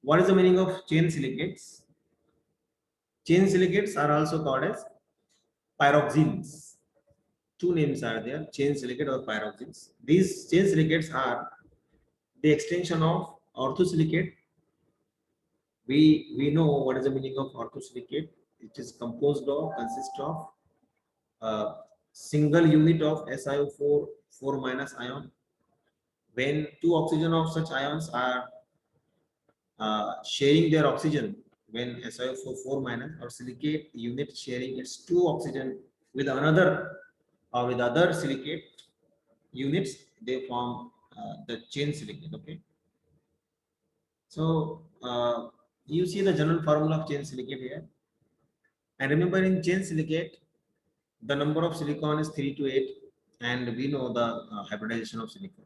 What is the meaning of chain silicates? Chain silicates are also called as pyroxenes. Two names are there, chain silicate or pyroxenes. These chain silicates are the extension of orthosilicate. We know what is the meaning of orthosilicate. It is composed of, consists of single unit of SiO4 4 minus ion. When two oxygen of such ions are sharing their oxygen, when SiO4 4 minus or silicate unit sharing its two oxygen with another or with other silicate units, they form the chain silicate. Okay, so you see the general formula of chain silicate here, and remember in chain silicate the number of silicon is 3 to 8, and we know the hybridization of silicon.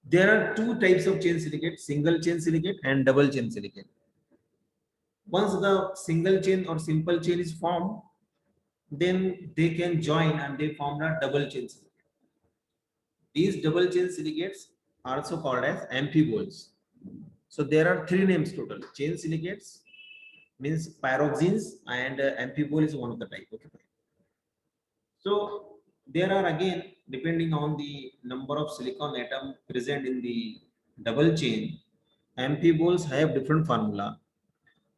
There are two types of chain silicate, single chain silicate and double chain silicate. Once the single chain or simple chain is formed, then they can join and they form a double chain silicate. These double chain silicates are also called as amphiboles. So there are three names total. Chain silicates means pyroxenes, and amphibole is one of the type. Okay. So there are again, depending on the number of silicon atom present in the double chain, amphiboles have different formula.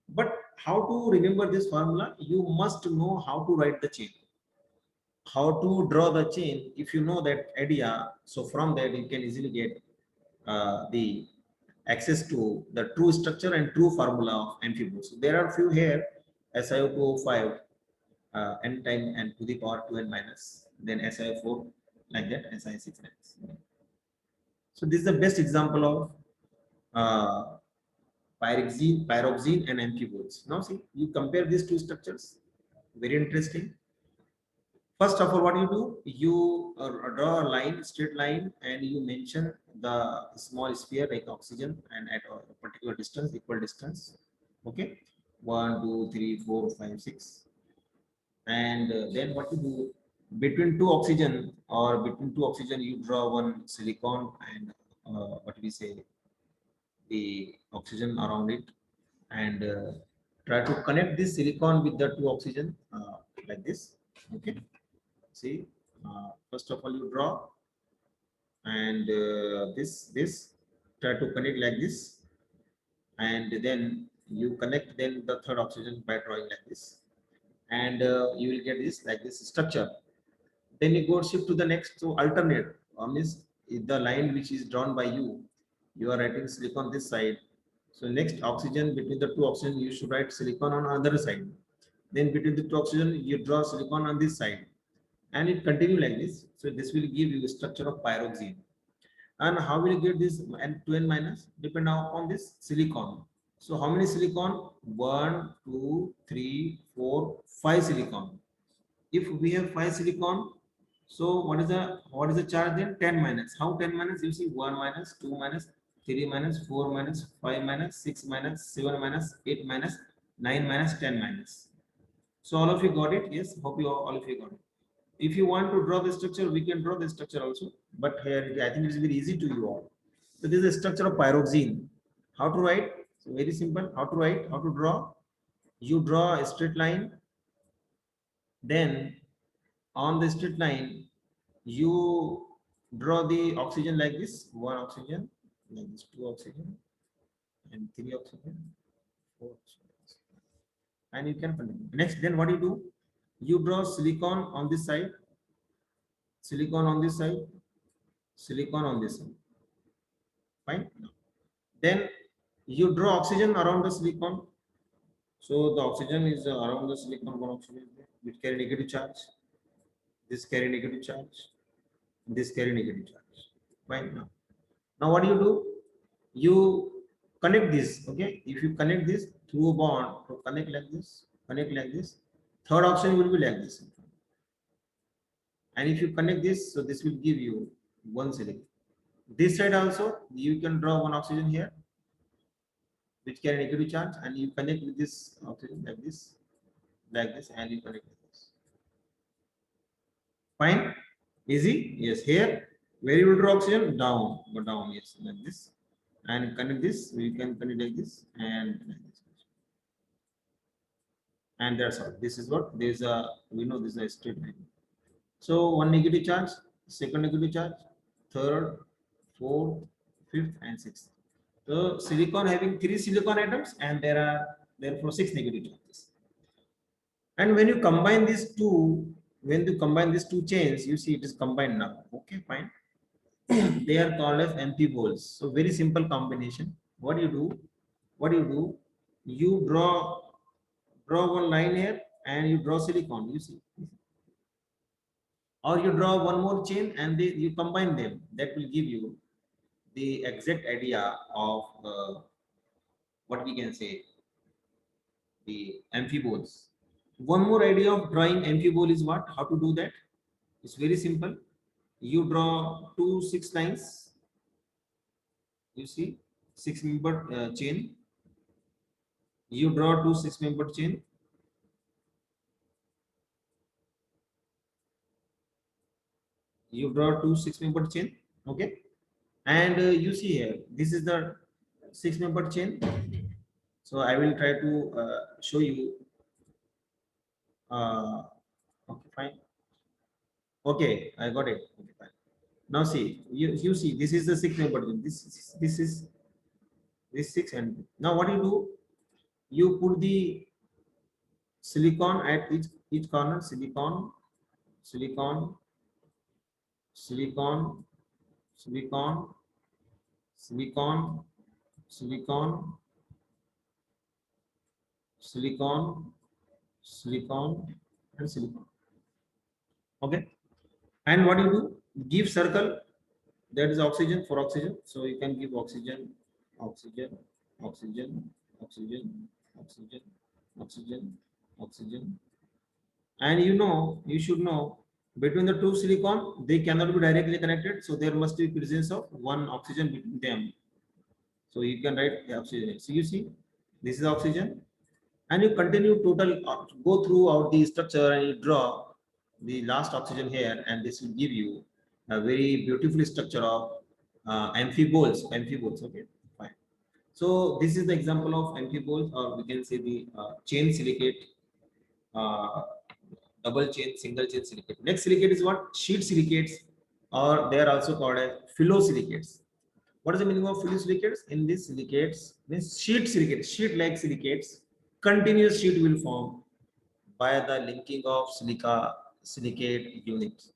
But how to remember this formula? You must know how to write the chain, how to draw the chain. If you know that idea, so from that you can easily get the access to the true structure and true formula of amphiboles. So there are few here: SiO2O5 n time and to the power 2n minus, then SiO4 like that, Si6 minus. So this is the best example of pyroxene and amphiboles. Now see, you compare these two structures. Very interesting. First of all, what you do, you draw a line, straight line, and you mention the small sphere like oxygen, and at a particular distance, equal distance. Okay, 1, 2, 3, 4, 5, 6, and then what you do, between two oxygen you draw one silicon, and what we say, the oxygen around it, and try to connect this silicon with the two oxygen like this. Okay, see, first of all you draw, and this try to connect like this, and then you connect then the third oxygen by drawing like this, and you will get this like this structure. Then you go shift to the next. So alternate means the line which is drawn by you, you are writing silicon this side. So next oxygen, between the two oxygen you should write silicon on other side. Then between the two oxygen you draw silicon on this side, and it continue like this. So this will give you a structure of pyroxene. And how will you get this n 2n minus? Depend upon this silicon. So how many silicon? 1, 2, 3, 4, 5 silicon. If we have 5 silicon, so what is the charge then? 10 minus. How 10 minus? You see 1 minus, 2 minus, 3 minus, 4 minus, 5 minus, 6 minus, 7 minus, 8 minus, 9 minus, 10 minus. So all of you got it? Yes, hope you all of you got it. If you want to draw the structure, we can draw the structure also. But here I think it is very easy to you all. So this is the structure of pyroxene. How to write? So very simple. How to write? How to draw? You draw a straight line. Then on the straight line, you draw the oxygen like this. One oxygen, like this, two oxygen, and three oxygen, four oxygen. And you can continue. Next, then what do? You draw silicon on this side, silicon on this side, silicon on this side. Fine. Then you draw oxygen around the silicon. So the oxygen is around the silicon, one oxygen which carry negative charge. This carry negative charge. This carry negative charge. Fine. Now what do? You connect this. Okay. If you connect this through a bond, to connect like this, connect like this. Third oxygen will be like this. And if you connect this, so this will give you one silicon. This side also, you can draw one oxygen here, which carry negative charge, and you connect with this oxygen like this, and you connect with this. Fine, easy. Yes, here where you will draw oxygen, down, go down. Yes, like this. and connect this. We can connect like this and that's all. This is what there's a, we know this is a straight line. So one negative charge, second negative charge, third, fourth, fifth, and sixth. So silicon having 3 silicon atoms, and there are therefore 6 negative charges. And when you combine these two, when you combine these two chains, you see it is combined now. Okay, fine. They are called as amphiboles. So very simple combination. What do you do? What do you do? You draw one line here and you draw silicon. You see, or you draw one more chain and you combine them. That will give you the exact idea of what we can say the amphiboles. One more idea of drawing amphibole is what? How to do that? It's very simple. You draw 2 6 lines. You see 6-member chain. You draw 2 6-member chain. You draw 2 6-member chain. Okay, and you see here this is the 6-member chain. So I will try to show you. Okay, fine. Okay, I got it. Okay, fine. Now see, you see this is the 6-member chain. This 6, and now what you do? You put the silicon at each corner. Silicon, silicon, silicon, silicon, silicon, silicon, silicon, silicon, and silicon. Okay, and what you do? Give circle, that is oxygen for oxygen. So you can give oxygen, oxygen, oxygen, oxygen, oxygen, oxygen, oxygen. And you should know between the two silicon, they cannot be directly connected. So there must be presence of one oxygen between them. So you can write oxygen. So you see, this is oxygen, and you continue total go throughout the structure and you draw the last oxygen here, and this will give you a very beautiful structure of amphiboles. Amphiboles, okay, fine. So this is the example of amphiboles, or we can say the chain silicate, uh, double chain, single chain silicate. Next silicate is what? Sheet silicates, or they are also called as phyllosilicates. What is the meaning of phyllosilicates? In these silicates, means sheet silicates, sheet-like silicates, continuous sheet will form by the linking of silica silicate units.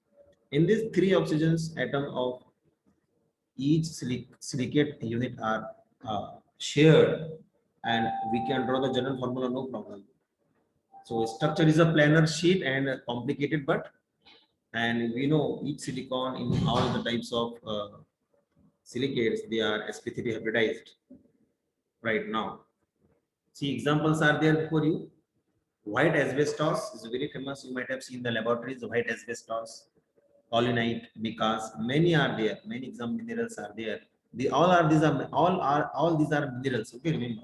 In these 3 oxygens atom of each silicate unit are shared, and we can draw the general formula, no problem. So structure is a planar sheet and complicated, but and we know each silicon in all the types of silicates, they are sp3 hybridized right now. See, examples are there before you. White asbestos is very famous. You might have seen the laboratories. White asbestos, paulinite, because many are there. Many exam minerals are there. The all these are minerals. Okay, remember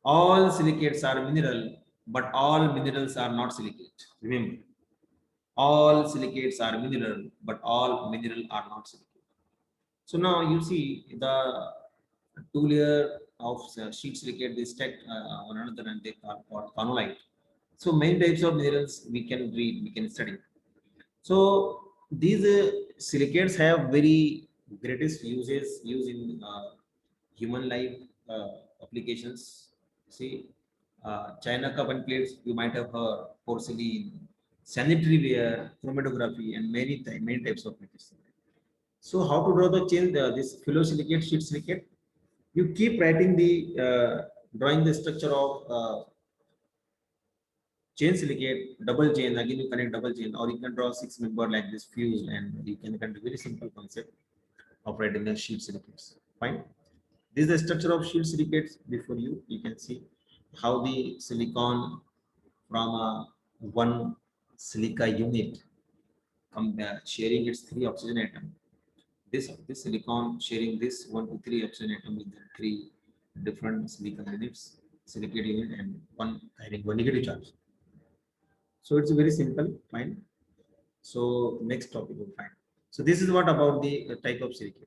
all silicates are mineral, but all minerals are not silicate. Remember, all silicates are mineral, but all mineral are not silicate. So now you see the 2 layer of sheet silicate, they stacked on another, and they are called conolite. So many types of minerals we can read, we can study. So these silicates have very greatest uses used in human life applications. See, China cup and plates, you might have heard, porcelain, sanitary ware, chromatography, and many types of materials. So how to draw the chain? This phyllosilicate, sheet silicate. You keep writing the drawing the structure of chain silicate, double chain. Again, you connect double chain, or you can draw 6-member like this fused, and you can connect very simple concept of writing the sheet silicates. Fine. This is the structure of sheet silicates before you. You can see how the silicon from a one silica unit sharing its 3 oxygen atom. This silicon sharing this 1 to 3 oxygen atom with the 3 different silicon units, silicate unit, and one having one negative charge. So it's very simple. Fine. So next topic we'll find. So this is what about the type of silicate.